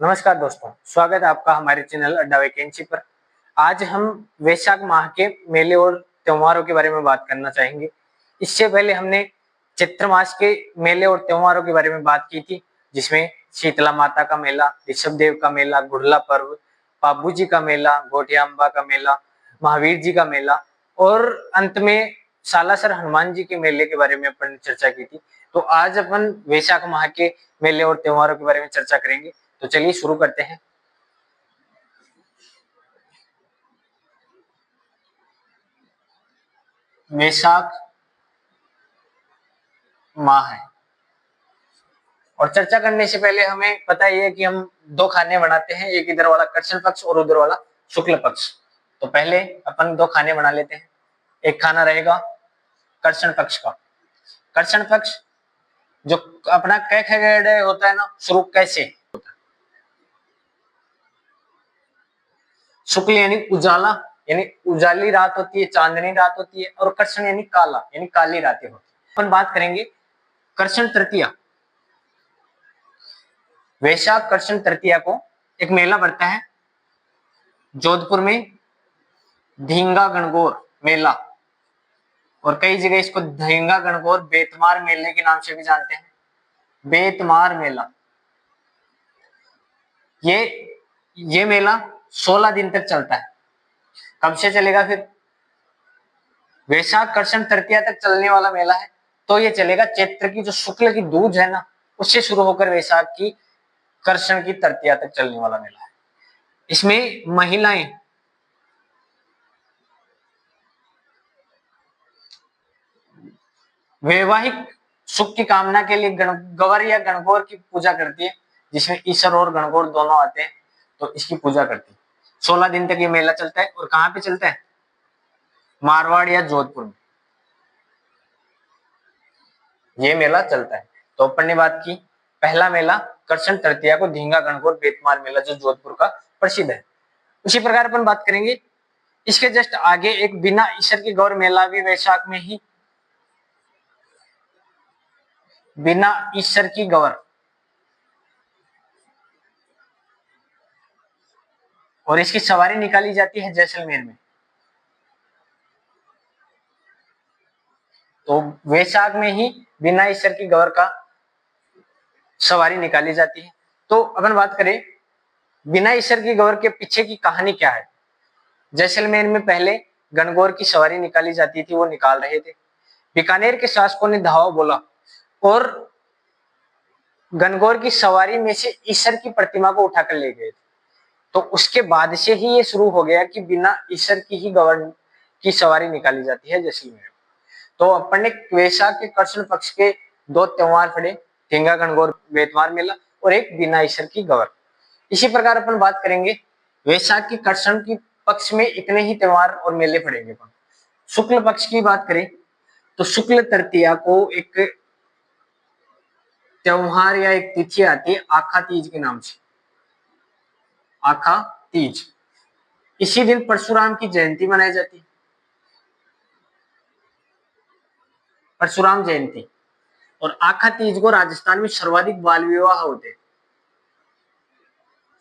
नमस्कार दोस्तों, स्वागत है आपका हमारे चैनल अड्डा वैकेंसी पर। आज हम वैशाख माह के मेले और त्योहारों के बारे में बात करना चाहेंगे। इससे पहले हमने चैत्र मास के मेले और त्योहारों के बारे में बात की थी, जिसमें शीतला माता का मेला, ऋषभ देव का मेला, गुड़ला पर्व, बाबू जी का मेला, गोटिया अम्बा का मेला, महावीर जी का मेला और अंत में सालासर हनुमान जी के मेले के बारे में अपन ने चर्चा की थी। तो आज अपन वैशाख माह के मेले और त्योहारों के बारे में चर्चा करेंगे। तो चलिए शुरू करते हैं। वैशाख माह है और चर्चा करने से पहले हमें पता ही है कि हम दो खाने बनाते हैं, एक इधर वाला कृष्ण पक्ष और उधर वाला शुक्ल पक्ष। तो पहले अपन दो खाने बना लेते हैं। एक खाना रहेगा कृष्ण पक्ष का। कृष्ण पक्ष जो अपना कै खगेड़े होता है ना, शुरू कैसे होता है। शुक्ल यानी उजाला, यानी उजाली रात होती है, चांदनी रात होती है, और कृष्ण यानी काला, यानी काली रातें होती है। अपन बात करेंगे कृष्ण तृतीया। वैशाख कृष्ण तृतीया को एक मेला पड़ता है जोधपुर में, धींगा गणगौर मेला, और कई जगह इसको धींगा गणगौर बेतमार मेले के नाम से भी जानते हैं। बेतमार मेला, ये मेला 16 दिन तक चलता है। कब से चलेगा फिर? वैशाख कृष्ण तृतीया तक चलने वाला मेला है, तो ये चलेगा चैत्र की जो शुक्ल की दूज है ना, उससे शुरू होकर वैशाख की कृष्ण की तृतीया तक चलने वाला मेला है। इसमें महिलाएं वैवाहिक सुख की कामना के लिए गवर या गणगौर की पूजा करती है, जिसमें ईश्वर और गणगौर दोनों आते हैं, तो इसकी पूजा करती है। 16 दिन तक ये मेला चलता है। और कहाँ पे चलता है? मारवाड़ या जोधपुर में ये मेला चलता है। तो अपन ने बात की पहला मेला कृष्ण तृतीया को, धींगा गणगौर बेतमार मेला, जो जोधपुर का प्रसिद्ध है। उसी प्रकार अपन बात करेंगे इसके जस्ट आगे एक बिना ईश्वर की गौर मेला भी वैशाख में ही, बिना ईश्वर की गौर, और इसकी सवारी निकाली जाती है जैसलमेर में। तो वैशाख में ही बिना ईश्वर की गौर का सवारी निकाली जाती है। तो अपन बात करें बिना ईश्वर की गौर के पीछे की कहानी क्या है। जैसलमेर में पहले गणगौर की सवारी निकाली जाती थी, वो निकाल रहे थे। बीकानेर के शासकों ने धावा बोला और गणगौर की सवारी में से ईश्वर की प्रतिमा को उठाकर ले गए थे। तो उसके बाद से ही ये शुरू हो गया कि बिना ईश्वर की ही गौर की सवारी निकाली जाती है जैसलमेर। तो अपन ने वैशाख के कृष्ण पक्ष के दो त्योहार पढ़े, धींगा गणगौर बेतमार मेला और एक बिना ईश्वर की गौर। इसी प्रकार अपन बात करेंगे वैशाख के कृष्ण की पक्ष में इतने ही त्योहार और मेले पड़ेंगे। शुक्ल पक्ष की बात करें तो शुक्ल तृतीया को एक त्योहार या एक तिथि आती है आखा तीज के नाम से। आखा तीज, इसी दिन परशुराम की जयंती मनाई जाती है। परशुराम जयंती। और आखा तीज को राजस्थान में सर्वाधिक बाल विवाह होते हैं।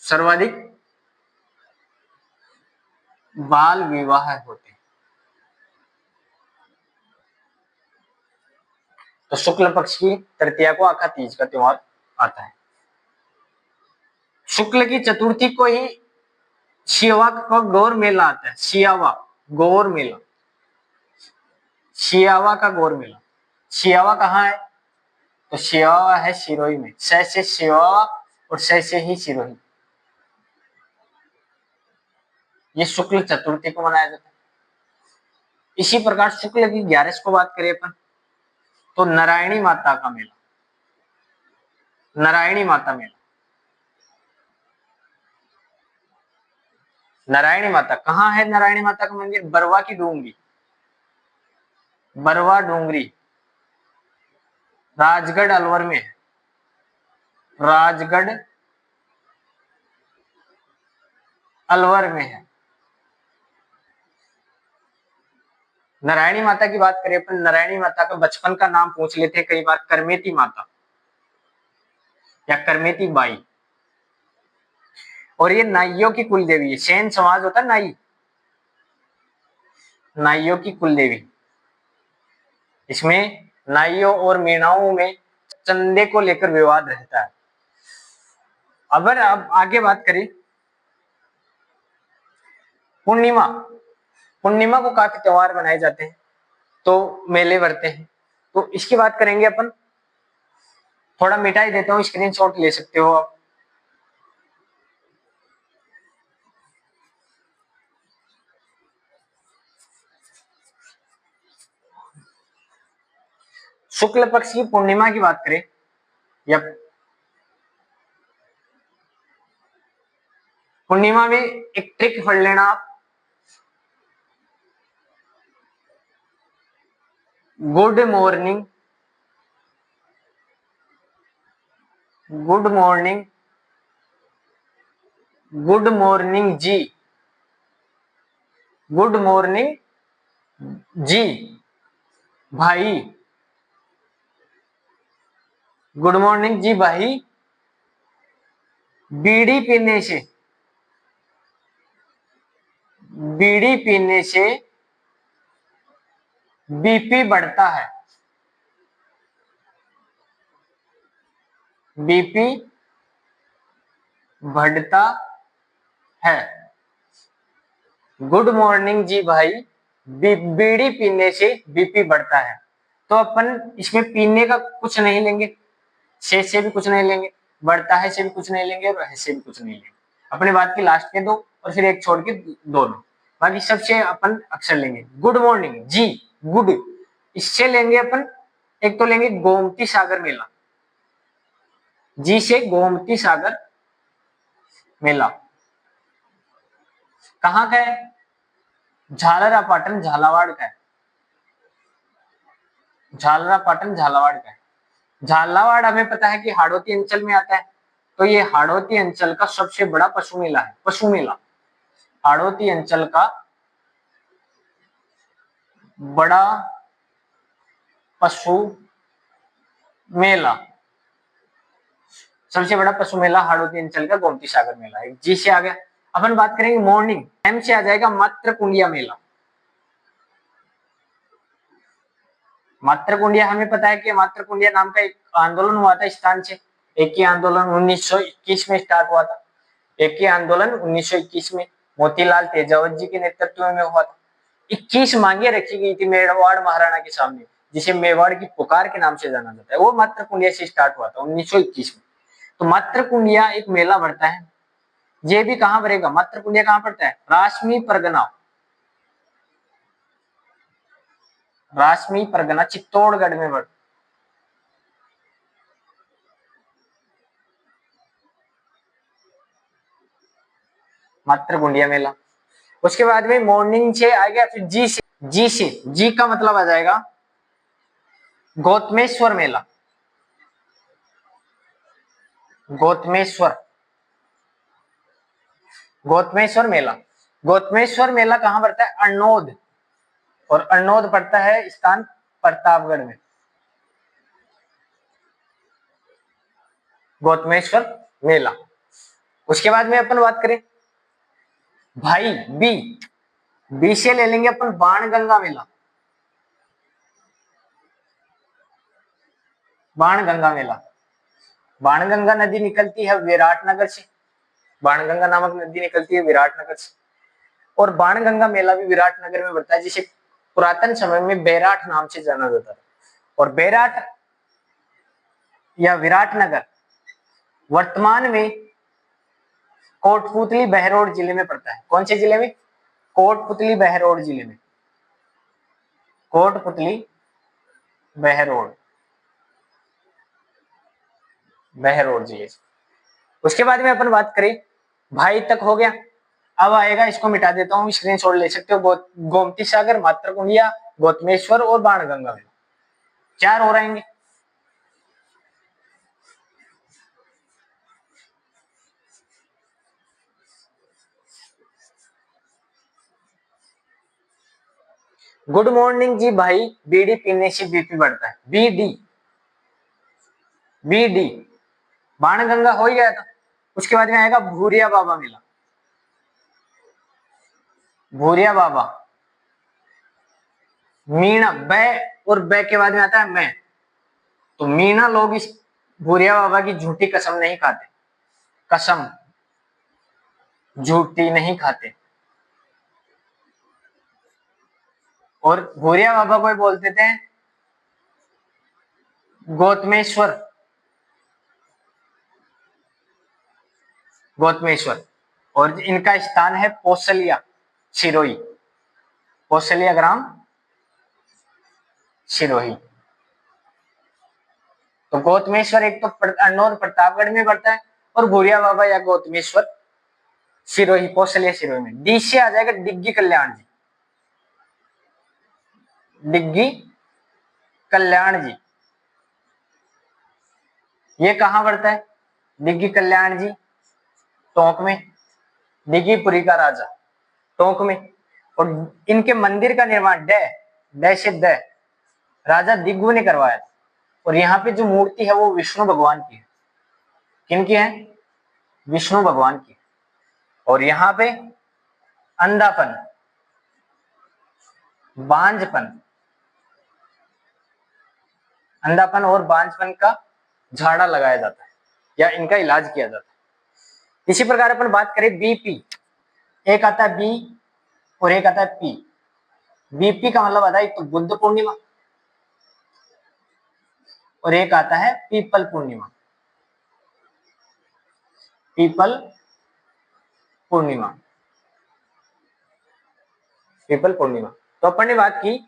सर्वाधिक बाल विवाह होते हैं। तो शुक्ल पक्ष की तृतीया को आखा तीज का त्योहार आता है। शुक्ल की चतुर्थी को ही सियावा का गौर मेला आता है। सियावा गौर मेला, सियावा का गौर मेला। सियावा कहाँ है? तो सियावा है सिरोही में। स से सियावा और स से ही सिरोही। ये शुक्ल चतुर्थी को मनाया जाता है। इसी प्रकार शुक्ल की 11 को बात करें अपन तो नारायणी माता का मेला। नारायणी माता मेला, नारायणी माता कहाँ है? नारायणी माता का मंदिर बरवा की डूंगरी, बरवा डूंगरी, राजगढ़ अलवर में है। राजगढ़ अलवर में है। नारायणी माता की बात करें अपन, नारायणी माता का बचपन का नाम पूछ लेते हैं कई बार, करमेती माता या करमेती बाई। और ये नाइयों की कुल देवी है। सेन समाज होता है नाई, नाइयों की कुल देवी। इसमें नाइयों और मीणाओं में चंदे को लेकर विवाद रहता है। अगर अब आगे बात करें पूर्णिमा, पूर्णिमा को काफी त्योहार मनाए जाते हैं, तो मेले भरते हैं, तो इसकी बात करेंगे अपन। थोड़ा मिटाई देता हूँ, स्क्रीनशॉट ले सकते हो आप। शुक्ल पक्ष की पूर्णिमा की बात करें या पूर्णिमा में एक ट्रिक पढ़ लेना आप। Good morning, good morning, good morning ji, good morning ji भाई, गुड मॉर्निंग जी भाई। बीड़ी पीने से, बीड़ी पीने से बीपी बढ़ता है, बीपी बढ़ता है। गुड मॉर्निंग जी भाई, बीड़ी पीने से बीपी बढ़ता है। तो अपन इसमें पीने का कुछ नहीं लेंगे, से भी कुछ नहीं लेंगे, बढ़ता है से भी कुछ नहीं लेंगे, और है से भी कुछ नहीं लेंगे। अपने बात की लास्ट के दो और फिर एक छोड़ के दोनों, बाकी सबसे अपन अक्षर लेंगे। गुड मॉर्निंग जी, गुड, इससे लेंगे अपन, एक तो लेंगे गोमती सागर मेला, जी से गोमती सागर मेला। कहाँ का है? झालरा पाटन झालावाड़ का है, झालरा पाटन झालावाड़ का है। झालावाड़ हमें पता है कि हाड़ौती अंचल में आता है, तो ये हाड़ौती अंचल का सबसे बड़ा पशु मेला है, पशु मेला, हाड़ौती अंचल का बड़ा पशु मेला, सबसे बड़ा पशु मेला हाड़ौती अंचल का गोमती सागर मेला है। जी से आ गया। अपन बात करेंगे मॉर्निंग, एम से आ जाएगा मात्र कुंडिया मेला। मात्र कुंडिया हमें पता है कि मात्र कुंडिया नाम का एक आंदोलन हुआ था स्थान से, एक ही आंदोलन 1921 में स्टार्ट हुआ था, एक ही आंदोलन 1921 में मोतीलाल तेजावत जी के नेतृत्व में हुआ था। 21 मांगे रखी गई थी मेवाड़ महाराणा के सामने, जिसे मेवाड़ की पुकार के नाम से जाना जाता है, वो मात्र कुंडिया से स्टार्ट हुआ था 1921 में। तो मात्र कुंडिया एक मेला भरता है। ये भी कहाँ भरेगा? मात्र कुंडिया कहाँ पड़ता है? राशमी परगना, राशमी परगना चित्तौड़गढ़ में बढ़। मात्र कुंडिया मेला। उसके बाद में मॉर्निंग से आ गया, फिर जी से, जी से, जी का मतलब आ जाएगा गौतमेश्वर मेला, गौतमेश्वर, गौतमेश्वर मेला। गौतमेश्वर मेला कहाँ पड़ता है? अरनोद, और अरनोद पड़ता है स्थान प्रतापगढ़ में। गौतमेश्वर मेला। उसके बाद में अपन बात करें भाई, बी, बी से ले लेंगे अपन बाणगंगा मेला, बाणगंगा मेला। बाणगंगा नदी निकलती है विराटनगर से, बाणगंगा नामक नदी निकलती है विराटनगर से, और बाणगंगा मेला भी विराटनगर में पड़ता है, जिसे पुरातन समय में बैराट नाम से जाना जाता है। और बैराट या विराटनगर वर्तमान में कोटपुतली बहरोड जिले में पड़ता है। कौन से जिले में? कोटपुतली बहरोड जिले में, कोटपुतली बहरोड, बहरोड जिले। उसके बाद में अपन बात करें, भाई तक हो गया। अब आएगा, इसको मिटा देता हूँ, स्क्रीनशॉट ले सकते हो। गोमती सागर, मात्रकुंडिया, गौतमेश्वर और बाणगंगा में 4 हो रहेंगे। गुड मॉर्निंग जी भाई, बीड़ी पीने से बीपी बढ़ता है, बीडी, बीडी। बाणगंगा हो ही गया था। उसके बाद में आएगा भूरिया बाबा मेला, भूरिया बाबा। मीणा, बै और बै के बाद में आता है मैं, तो मीणा लोग इस भूरिया बाबा की झूठी कसम नहीं खाते, कसम झूठी नहीं खाते। और भूरिया बाबा को बोलते थे गौतमेश्वर, गौतमेश्वर। और इनका स्थान है कौशल्या सिरोही, कौशल्या ग्राम सिरोही। तो गौतमेश्वर एक तो अरनोद प्रतापगढ़ में पड़ता है, और भूरिया बाबा या गौतमेश्वर सिरोही, कौशल्या सिरोही में। डी से आ जाएगा डिग्गी कल्याण जी, डिग्गी कल्याण जी। ये कहां पड़ता है डिग्गी कल्याण जी? टोंक में, डिग्गीपुरी का राजा टोंक में। और इनके मंदिर का निर्माण डे से द राजा दिग्गू ने करवाया था। और यहाँ पे जो मूर्ति है वो विष्णु भगवान की है। किनकी है? विष्णु भगवान की। और यहाँ पे अंधापन, बांझपन, अंधापन और बांझपन का झाड़ा लगाया जाता है या इनका इलाज किया जाता है। इसी प्रकार अपन बात करें बीपी, एक आता है बी और एक आता है पी। बीपी का मतलब आता है तो बुद्ध पूर्णिमा, और एक आता है पीपल पूर्णिमा, पीपल पूर्णिमा, पीपल पूर्णिमा। तो अपन ने बात की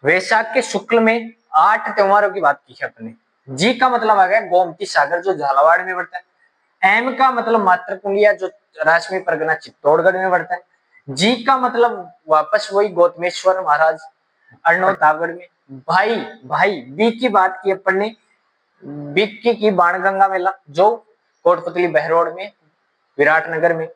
वैशाख के शुक्ल में 8 त्योहारों की बात की है अपने। जी का मतलब आ गया गोमती सागर जो झालावाड़ में पड़ता है। एम का मतलब मातृकुंडिया जो राजस्थान परगना चित्तौड़गढ़ में पड़ता है। जी का मतलब वापस वही गौतमेश्वर महाराज अरनोद प्रतापगढ़ में। भाई भाई बी की बात की अपन ने, बिक्की की बाणगंगा मेला जो कोटपुतली बहरोड में विराटनगर में।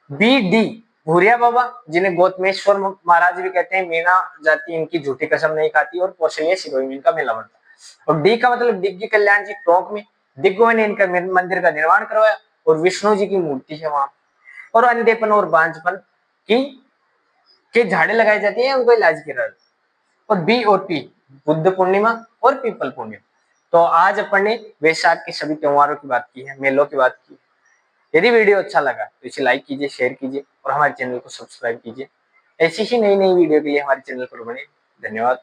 बी डी भूरिया बाबा जिन्हें गौतमेश्वर महाराज भी कहते हैं, मीणा जाति इनकी झूठी कसम नहीं खाती, और कौशल्या सिरोही में इनका मेला बनता है। और डी का मतलब डिग्गी कल्याण जी टोंक में, दिग्गू ने इनका मंदिर का निर्माण करवाया और विष्णु जी की मूर्ति है वहां। और अंधेपन और बांझपन की के झाड़े लगाई जाती है, उनको इलाज किया जाता है। और बी और पी बुद्ध पूर्णिमा और पीपल पूर्णिमा। तो आज अपन ने वैशाख के सभी त्योहारों की बात की है, मेलों की बात की है। यदि वीडियो अच्छा लगा तो इसे लाइक कीजिए, शेयर कीजिए और हमारे चैनल को सब्सक्राइब कीजिए। ऐसी ही नई नई वीडियो के लिए हमारे चैनल पर बने। धन्यवाद।